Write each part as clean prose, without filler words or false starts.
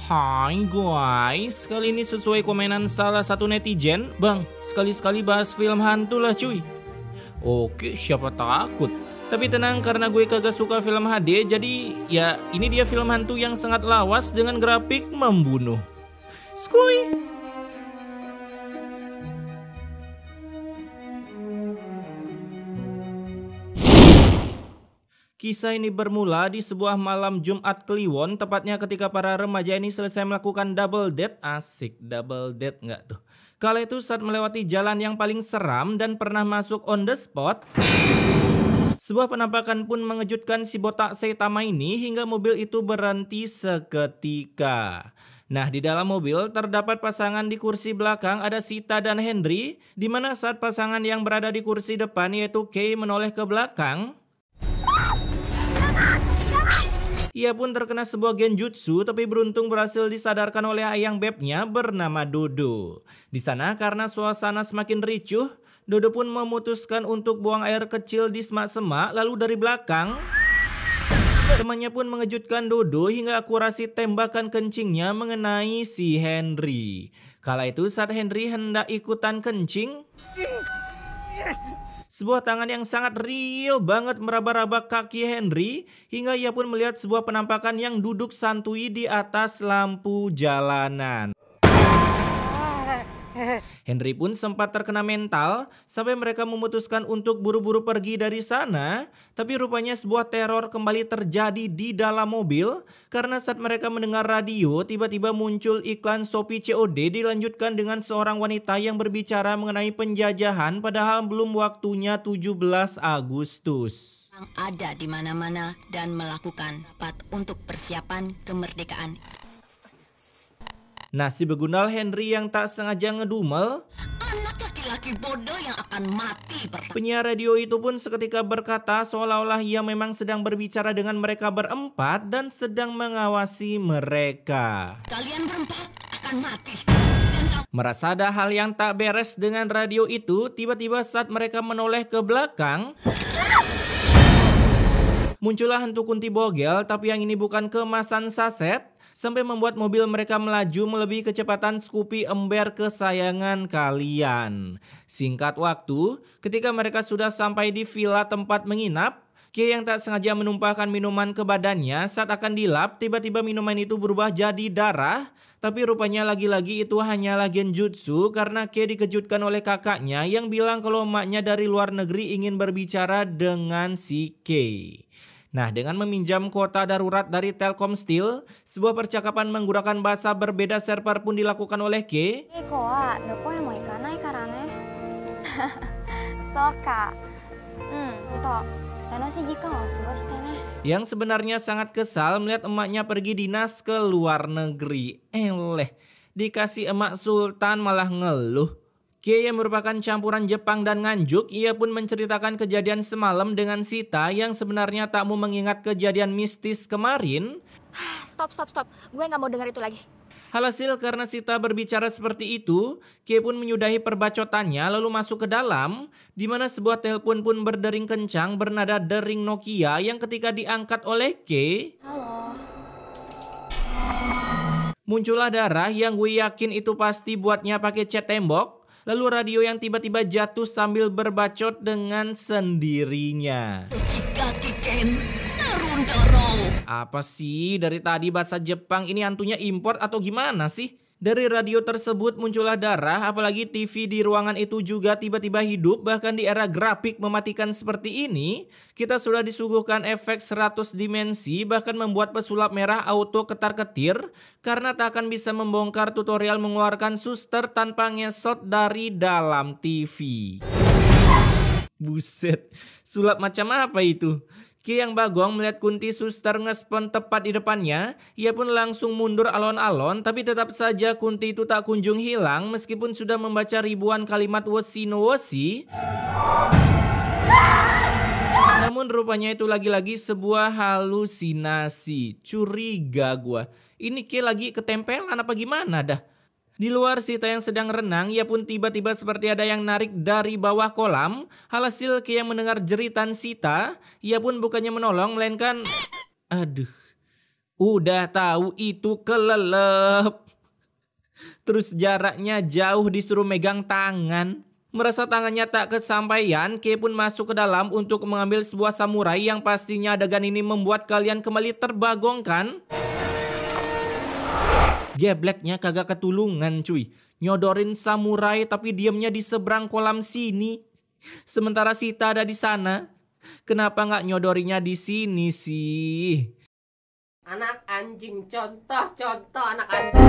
Hai guys, kali ini sesuai komenan salah satu netizen, Bang, sekali-sekali bahas film hantu lah cuy. Oke, siapa takut. Tapi tenang, karena gue kagak suka film HD, jadi ya ini dia film hantu yang sangat lawas dengan grafik membunuh. Skuy. Kisah ini bermula di sebuah malam Jumat Kliwon, tepatnya ketika para remaja ini selesai melakukan double date. Asik, double date nggak tuh? Kala itu saat melewati jalan yang paling seram dan pernah masuk on the spot, sebuah penampakan pun mengejutkan si botak Saitama ini hingga mobil itu berhenti seketika. Nah, di dalam mobil terdapat pasangan di kursi belakang, ada Sita dan Henry, di mana saat pasangan yang berada di kursi depan yaitu Kei menoleh ke belakang, ia pun terkena sebuah genjutsu, tapi beruntung berhasil disadarkan oleh ayang bebnya bernama Dodo. Di sana karena suasana semakin ricuh, Dodo pun memutuskan untuk buang air kecil di semak-semak, lalu dari belakang temannya pun mengejutkan Dodo hingga akurasi tembakan kencingnya mengenai si Henry. Kala itu saat Henry hendak ikutan kencing, sebuah tangan yang sangat real banget meraba-raba kaki Henry hingga ia pun melihat sebuah penampakan yang duduk santuy di atas lampu jalanan. Henry pun sempat terkena mental sampai mereka memutuskan untuk buru-buru pergi dari sana, tapi rupanya sebuah teror kembali terjadi di dalam mobil karena saat mereka mendengar radio tiba-tiba muncul iklan Shopee COD dilanjutkan dengan seorang wanita yang berbicara mengenai penjajahan padahal belum waktunya 17 Agustus. Yang ada di mana-mana dan melakukan untuk persiapan kemerdekaan. Nah, si begundal Henry yang tak sengaja ngedumel, Anak laki-laki bodoh yang akan mati pertama. Penyiar radio itu pun seketika berkata seolah-olah ia memang sedang berbicara dengan mereka berempat dan sedang mengawasi mereka. Kalian berempat akan mati. Merasa ada hal yang tak beres dengan radio itu, tiba-tiba saat mereka menoleh ke belakang, muncullah hantu kunti bogel, tapi yang ini bukan kemasan saset, sampai membuat mobil mereka melaju melebihi kecepatan Scoopy ember kesayangan kalian. Singkat waktu, ketika mereka sudah sampai di villa tempat menginap, Kei yang tak sengaja menumpahkan minuman ke badannya saat akan dilap, tiba-tiba minuman itu berubah jadi darah. Tapi rupanya lagi-lagi itu hanyalah genjutsu karena Kei dikejutkan oleh kakaknya yang bilang kalau emaknya dari luar negeri ingin berbicara dengan si Kei. Nah, dengan meminjam kuota darurat dari Telkom Steel, sebuah percakapan menggunakan bahasa berbeda server pun dilakukan oleh Kei. Yang sebenarnya sangat kesal melihat emaknya pergi dinas ke luar negeri. Dikasih emak sultan malah ngeluh. Kei yang merupakan campuran Jepang dan Nganjuk, ia pun menceritakan kejadian semalam dengan Sita yang sebenarnya tak mau mengingat kejadian mistis kemarin. Stop. Gue gak mau dengar itu lagi. Alhasil karena Sita berbicara seperti itu, Kei pun menyudahi perbacotannya lalu masuk ke dalam, di mana sebuah telepon pun berdering kencang bernada dering Nokia yang ketika diangkat oleh Kei, Halo. muncullah darah yang gue yakin itu pasti buatnya pakai cat tembok. Lalu radio yang tiba-tiba jatuh sambil berbacot dengan sendirinya. Apa sih dari tadi bahasa Jepang ini hantunya import atau gimana sih? Dari radio tersebut muncullah darah, apalagi TV di ruangan itu juga tiba-tiba hidup. Bahkan di era grafik mematikan seperti ini, kita sudah disuguhkan efek 100 dimensi, bahkan membuat pesulap merah auto ketar-ketir karena tak akan bisa membongkar tutorial mengeluarkan suster tanpa ngesot dari dalam TV. Buset, sulap macam apa itu? Kei yang bagong melihat Kunti suster ngespon tepat di depannya, ia pun langsung mundur alon-alon, tapi tetap saja Kunti itu tak kunjung hilang meskipun sudah membaca ribuan kalimat woshi no woshi. Namun rupanya itu lagi-lagi sebuah halusinasi. Curiga gua, ini Kei lagi ketempelan apa gimana dah? Di luar Sita yang sedang renang, ia pun tiba-tiba seperti ada yang narik dari bawah kolam. Alhasil Kei yang mendengar jeritan Sita, ia pun bukannya menolong melainkan, aduh, Udah tahu itu kelelep. Terus jaraknya jauh disuruh megang tangan. Merasa tangannya tak kesampaian, Kei pun masuk ke dalam untuk mengambil sebuah samurai yang pastinya adegan ini membuat kalian kembali terbagongkan. Gebleknya kagak ketulungan cuy. Nyodorin samurai tapi diamnya di seberang kolam sini. Sementara Sita ada di sana. Kenapa nggak nyodorinya di sini sih? Anak anjing, contoh anak anjing.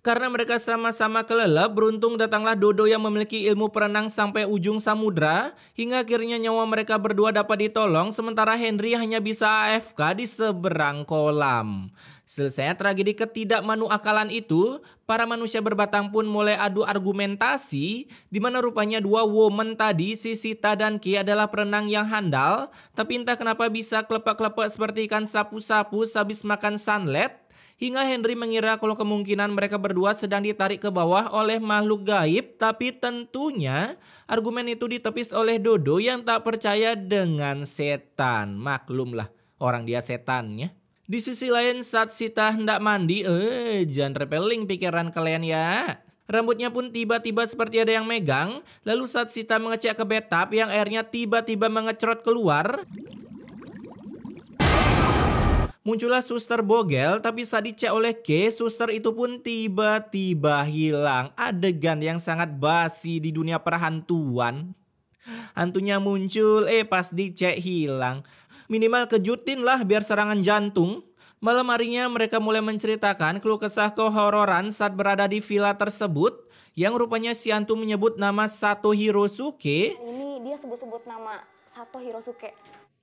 Karena mereka sama-sama kelelep, beruntung datanglah Dodo yang memiliki ilmu perenang sampai ujung samudra, hingga akhirnya nyawa mereka berdua dapat ditolong, sementara Henry hanya bisa AFK di seberang kolam. Selesai tragedi ketidakmanuakalan itu, para manusia berbatang pun mulai adu argumentasi, di mana rupanya dua woman tadi, si Sita dan Kei adalah perenang yang handal, tapi entah kenapa bisa klepek-klepek seperti ikan sapu-sapu sehabis makan sunlet. Hingga Henry mengira kalau kemungkinan mereka berdua sedang ditarik ke bawah oleh makhluk gaib. Tapi tentunya argumen itu ditepis oleh Dodo yang tak percaya dengan setan. Maklumlah orang dia setannya. Di sisi lain saat Sita hendak mandi, jangan repeling pikiran kalian ya. Rambutnya pun tiba-tiba seperti ada yang megang. Lalu saat Sita mengecek ke bathtub yang airnya tiba-tiba mengecrot keluar, muncullah suster bogel, tapi saat dicek oleh Kei, suster itu pun tiba-tiba hilang. Adegan yang sangat basi di dunia perhantuan. Hantunya muncul, pas dicek hilang. Minimal kejutin lah biar serangan jantung. Malam harinya mereka mulai menceritakan keluh kesah kehororan saat berada di villa tersebut. Yang rupanya si hantu menyebut nama Sato Hirosuke. Ini dia sebut-sebut nama Sato Hirosuke.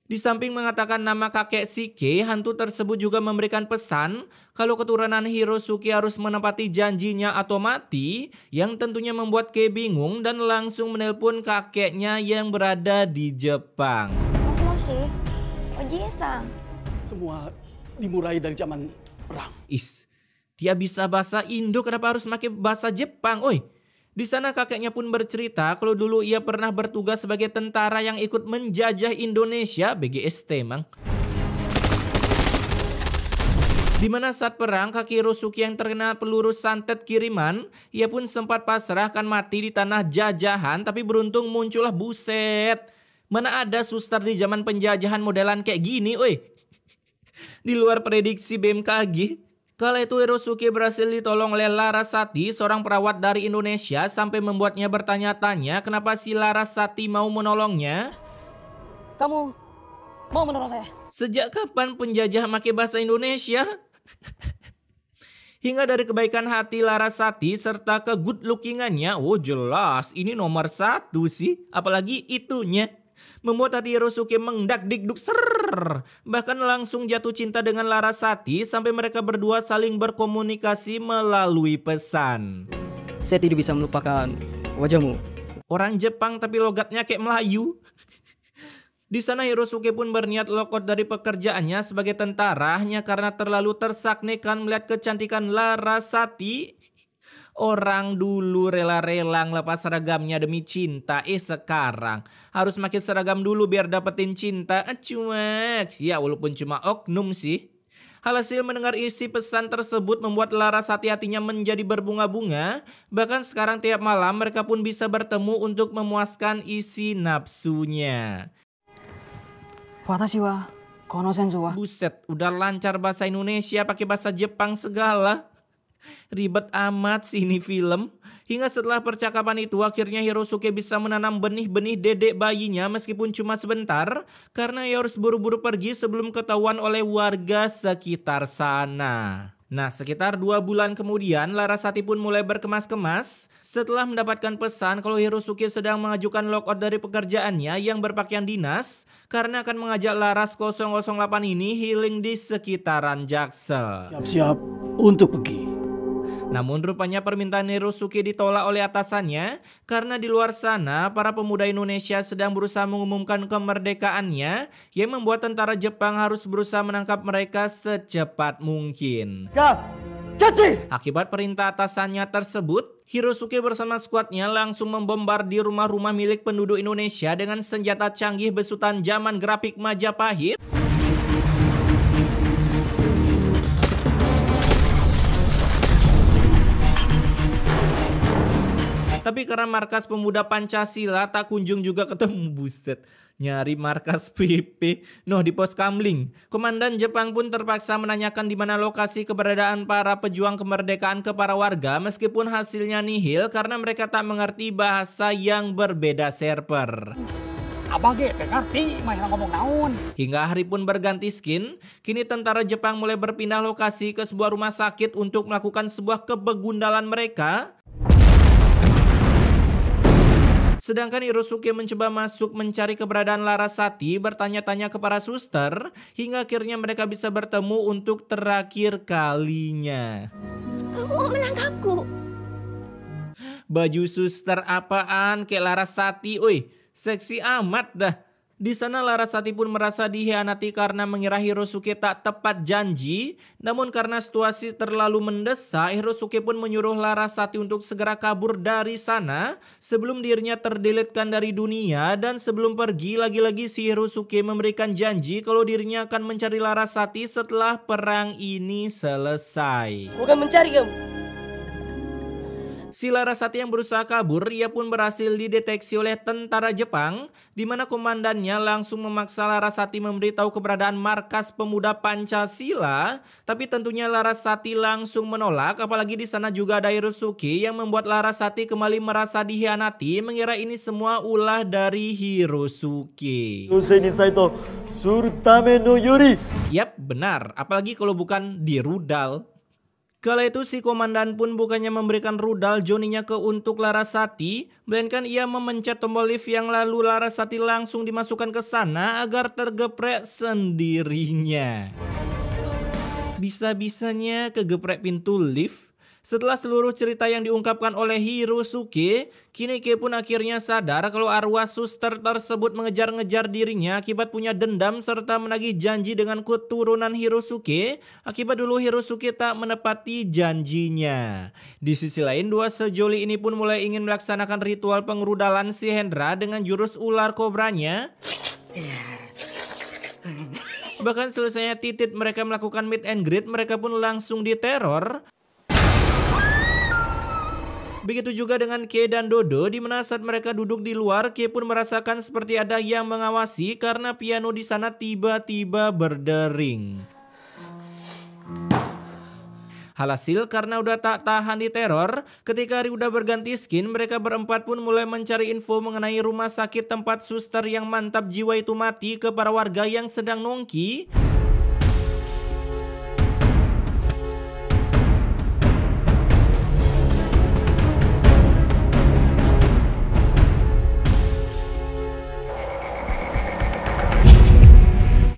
Di samping mengatakan nama kakek si Kei, hantu tersebut juga memberikan pesan kalau keturunan Hirosuke harus menepati janjinya atau mati, yang tentunya membuat Kei bingung dan langsung menelpon kakeknya yang berada di Jepang. Moshi, Oji-san. Semua dimulai dari zaman perang. Dia bisa bahasa Indo, kenapa harus pakai bahasa Jepang? Oi. Di sana kakeknya pun bercerita kalau dulu ia pernah bertugas sebagai tentara yang ikut menjajah Indonesia, BGST mang. Dimana saat perang kaki Hirosuke yang terkena peluru santet kiriman, ia pun sempat pasrah akan mati di tanah jajahan, tapi beruntung muncullah buset. Mana ada suster di zaman penjajahan modelan kayak gini, oi. Di luar prediksi BMKG. Kala itu Hirosuke berhasil ditolong oleh Larasati, seorang perawat dari Indonesia, sampai membuatnya bertanya-tanya kenapa si Larasati mau menolongnya. Kamu mau menolong saya? Sejak kapan penjajah pakai bahasa Indonesia? Hingga dari kebaikan hati Larasati serta ke good lookingannya, jelas ini nomor 1 sih, apalagi itunya. Membuat hati Hirosuke mengdak-dikduk ser. Bahkan langsung jatuh cinta dengan Larasati sampai mereka berdua saling berkomunikasi melalui pesan. Saya tidak bisa melupakan wajahmu. Orang Jepang tapi logatnya kayak Melayu. Di sana Hirosuke pun berniat lokot dari pekerjaannya sebagai tentara hanya karena terlalu tersaknekan melihat kecantikan Larasati. Orang dulu rela-rela ngelepas seragamnya demi cinta, sekarang harus pakai seragam dulu biar dapetin cinta. Cuek, ya walaupun cuma oknum sih. Alhasil mendengar isi pesan tersebut membuat Larasati hatinya menjadi berbunga-bunga. Bahkan sekarang tiap malam mereka pun bisa bertemu untuk memuaskan isi nafsunya. Watashi wa kono senzu wa. Buset, udah lancar bahasa Indonesia pakai bahasa Jepang segala. Ribet amat sih ini film. Hingga setelah percakapan itu akhirnya Hirosuke bisa menanam benih-benih dedek bayinya meskipun cuma sebentar, karena ia harus buru-buru pergi sebelum ketahuan oleh warga sekitar sana. Nah, sekitar 2 bulan kemudian Larasati pun mulai berkemas-kemas setelah mendapatkan pesan kalau Hirosuke sedang mengajukan lockout dari pekerjaannya yang berpakaian dinas karena akan mengajak Laras 008 ini healing di sekitaran Jaksel. Siap-siap untuk pergi. Namun rupanya permintaan Hirosuke ditolak oleh atasannya karena di luar sana para pemuda Indonesia sedang berusaha mengumumkan kemerdekaannya yang membuat tentara Jepang harus berusaha menangkap mereka secepat mungkin. Akibat perintah atasannya tersebut, Hirosuke bersama skuadnya langsung membombardir rumah-rumah milik penduduk Indonesia dengan senjata canggih besutan zaman grafik Majapahit. Tapi karena markas pemuda Pancasila tak kunjung juga ketemu. Buset, nyari markas PP. Noh, di pos Kamling, Komandan Jepang pun terpaksa menanyakan di mana lokasi keberadaan para pejuang kemerdekaan ke para warga meskipun hasilnya nihil karena mereka tak mengerti bahasa yang berbeda server. Abah ge teu ngarti mah ngomong naon. Hingga hari pun berganti skin, kini tentara Jepang mulai berpindah lokasi ke sebuah rumah sakit untuk melakukan sebuah kebegundalan mereka. Sedangkan Hirosuke mencoba masuk mencari keberadaan Larasati, bertanya-tanya ke para suster, hingga akhirnya mereka bisa bertemu untuk terakhir kalinya. Kamu mau menangkapku? Baju suster apaan kayak Larasati, oi. Seksi amat dah. Di sana Larasati pun merasa dikhianati karena mengira Hirosuke tak tepat janji. Namun karena situasi terlalu mendesak, Hirosuke pun menyuruh Larasati untuk segera kabur dari sana sebelum dirinya terdeletkan dari dunia. Dan sebelum pergi, lagi-lagi si Hirosuke memberikan janji kalau dirinya akan mencari Larasati setelah perang ini selesai. Bukan mencari kamu. Si Larasati yang berusaha kabur, ia pun berhasil dideteksi oleh tentara Jepang, di mana komandannya langsung memaksa Larasati memberitahu keberadaan markas pemuda Pancasila. Tapi tentunya Larasati langsung menolak, apalagi di sana juga ada Hirosuke yang membuat Larasati kembali merasa dikhianati, mengira ini semua ulah dari Hirosuke. Yap, benar, apalagi kalau bukan di rudal. Kala itu si komandan pun bukannya memberikan rudal Johnny-nya untuk Larasati, melainkan ia memencet tombol lift yang lalu Larasati langsung dimasukkan ke sana agar tergeprek sendirinya. Bisa-bisanya kegeprek pintu lift. Setelah seluruh cerita yang diungkapkan oleh Hirosuke, Kineke pun akhirnya sadar kalau arwah suster tersebut mengejar-ngejar dirinya akibat punya dendam serta menagih janji dengan keturunan Hirosuke akibat dulu Hirosuke tak menepati janjinya. Di sisi lain, dua sejoli ini pun mulai ingin melaksanakan ritual pengrudalan si Hendra dengan jurus ular kobranya. Bahkan selesainya titit mereka melakukan meet and greet, mereka pun langsung diteror. Begitu juga dengan Kei dan Dodo, di mana saat mereka duduk di luar, Kei pun merasakan seperti ada yang mengawasi karena piano di sana tiba-tiba berdering. Alhasil karena udah tak tahan di teror, ketika hari udah berganti skin, mereka berempat pun mulai mencari info mengenai rumah sakit tempat suster yang mantap jiwa itu mati ke para warga yang sedang nongki.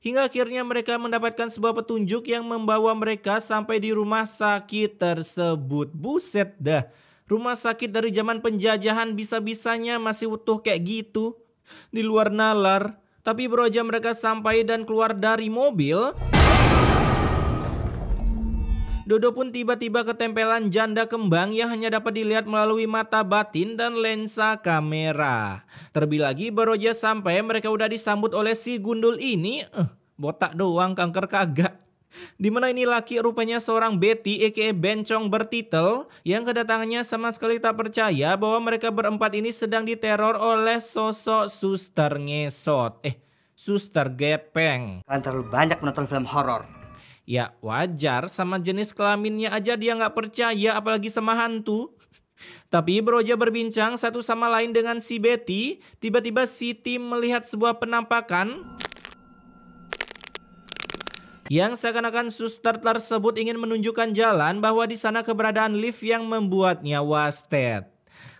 Hingga akhirnya mereka mendapatkan sebuah petunjuk yang membawa mereka sampai di rumah sakit tersebut. Buset dah, rumah sakit dari zaman penjajahan bisa-bisanya masih utuh kayak gitu. Di luar nalar. Tapi baru aja mereka sampai dan keluar dari mobil, Dodo pun tiba-tiba ketempelan janda kembang yang hanya dapat dilihat melalui mata batin dan lensa kamera. Terlebih lagi baru aja sampai mereka udah disambut oleh si gundul ini. Botak doang, kanker kagak. Dimana ini laki rupanya seorang Betty aka Bencong bertitel yang kedatangannya sama sekali tak percaya bahwa mereka berempat ini sedang diteror oleh sosok suster ngesot. Suster gepeng. Kalian terlalu banyak menonton film horor. Ya wajar, sama jenis kelaminnya aja dia nggak percaya, apalagi sama hantu. Tapi beroja berbincang satu sama lain dengan si Betty, tiba-tiba si Tim melihat sebuah penampakan yang seakan-akan suster tersebut ingin menunjukkan jalan bahwa di sana keberadaan lift yang membuatnya wasted.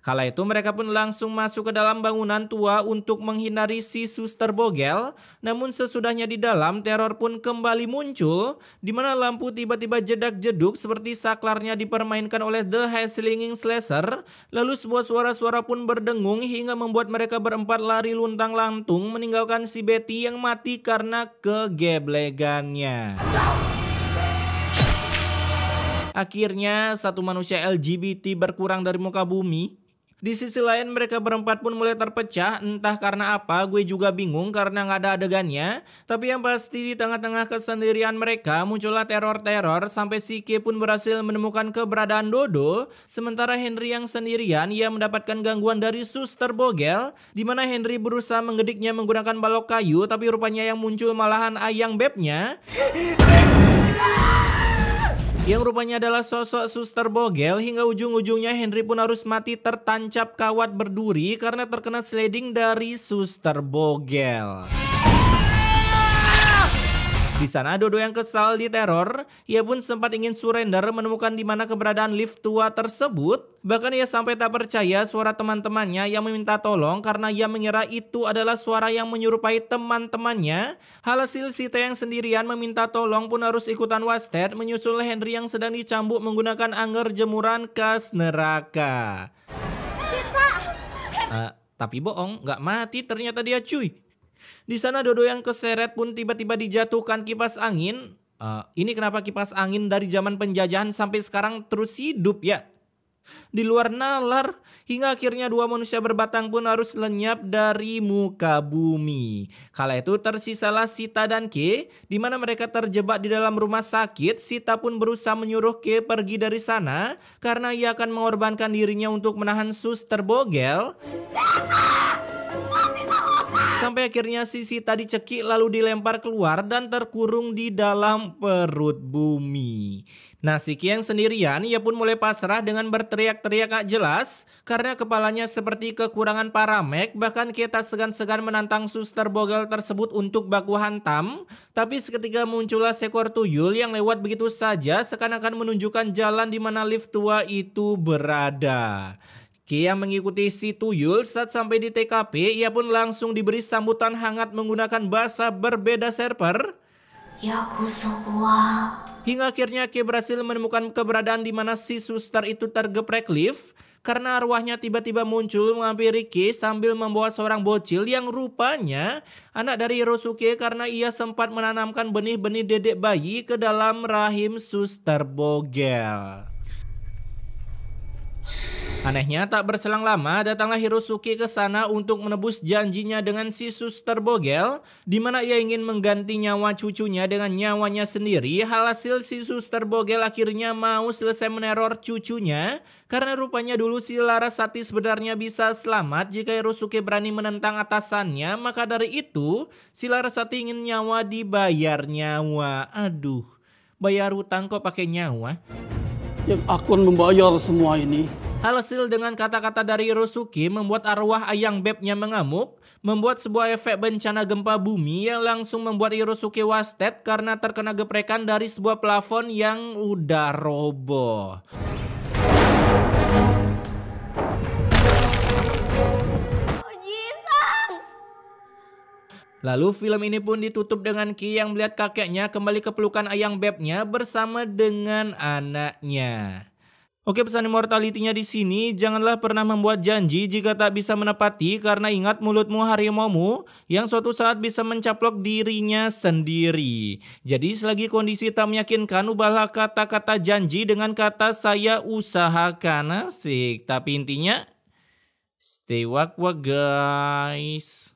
Kala itu mereka pun langsung masuk ke dalam bangunan tua untuk menghindari si suster bogel. Namun sesudahnya di dalam, teror pun kembali muncul, di mana lampu tiba-tiba jedak-jeduk seperti saklarnya dipermainkan oleh The Hellslinging Slasher. Lalu sebuah suara-suara pun berdengung hingga membuat mereka berempat lari luntang-lantung meninggalkan si Betty yang mati karena kegeblegannya. Akhirnya satu manusia LGBT berkurang dari muka bumi. Di sisi lain mereka berempat pun mulai terpecah, entah karena apa gue juga bingung karena nggak ada adegannya. Tapi yang pasti di tengah-tengah kesendirian mereka muncullah teror-teror sampai si K pun berhasil menemukan keberadaan Dodo. Sementara Henry yang sendirian ia mendapatkan gangguan dari suster bogel, di mana Henry berusaha menggediknya menggunakan balok kayu tapi rupanya yang muncul malahan ayang bebnya. Yang rupanya adalah sosok suster bogel, hingga ujung-ujungnya Henry pun harus mati tertancap kawat berduri karena terkena sliding dari suster bogel. Di sana Dodo yang kesal diteror, ia pun sempat ingin surrender menemukan di mana keberadaan lift tua tersebut. Bahkan ia sampai tak percaya suara teman-temannya yang meminta tolong karena ia mengira itu adalah suara yang menyerupai teman-temannya. Hasil Sita yang sendirian meminta tolong pun harus ikutan wasted menyusul Henry yang sedang dicambuk menggunakan angger jemuran khas neraka. Tapi bohong, nggak mati ternyata dia cuy. Di sana Dodo yang keseret pun tiba-tiba dijatuhkan kipas angin. Ini kenapa kipas angin dari zaman penjajahan sampai sekarang terus hidup ya? Di luar nalar, hingga akhirnya dua manusia berbatang pun harus lenyap dari muka bumi. Kala itu tersisalah Sita dan K, di mana mereka terjebak di dalam rumah sakit. Sita pun berusaha menyuruh K pergi dari sana karena ia akan mengorbankan dirinya untuk menahan suster bogel. Sampai akhirnya si Sita dicekik lalu dilempar keluar dan terkurung di dalam perut bumi. Nah si Ki yang sendirian ia pun mulai pasrah dengan berteriak-teriak gak jelas karena kepalanya seperti kekurangan paramek. Bahkan Ki tak segan-segan menantang suster bogel tersebut untuk baku hantam. Tapi seketika muncullah seekor tuyul yang lewat begitu saja seakan-akan menunjukkan jalan di mana lift tua itu berada. Ki yang mengikuti si tuyul saat sampai di TKP, ia pun langsung diberi sambutan hangat menggunakan bahasa berbeda server. Hingga akhirnya Ki berhasil menemukan keberadaan di mana si suster itu tergeprek lift karena arwahnya tiba-tiba muncul menghampiri Ki sambil membawa seorang bocil yang rupanya anak dari Hirosuke karena ia sempat menanamkan benih-benih dedek bayi ke dalam rahim suster bogel. Anehnya tak berselang lama datanglah Hirosuke ke sana untuk menebus janjinya dengan si suster bogel, di mana ia ingin mengganti nyawa cucunya dengan nyawanya sendiri. Hasil si suster bogel akhirnya mau selesai meneror cucunya karena rupanya dulu si Larasati sebenarnya bisa selamat jika Hirosuke berani menentang atasannya. Maka dari itu si Larasati ingin nyawa dibayar nyawa. Aduh, bayar hutang kok pakai nyawa? Yang akan membayar semua ini. Hasil dengan kata-kata dari Hirosuke membuat arwah ayang bebnya mengamuk, membuat sebuah efek bencana gempa bumi yang langsung membuat Hirosuke wasted karena terkena geprekan dari sebuah plafon yang udah roboh. Lalu film ini pun ditutup dengan Ki yang melihat kakeknya kembali ke pelukan ayang bebnya bersama dengan anaknya. Oke, pesan immortality-nya di sini, janganlah pernah membuat janji jika tak bisa menepati karena ingat mulutmu harimaumu yang suatu saat bisa mencaplok dirinya sendiri. Jadi selagi kondisi tak meyakinkan, ubahlah kata-kata janji dengan kata saya usahakan. Asik, tapi intinya stay wak-wak guys.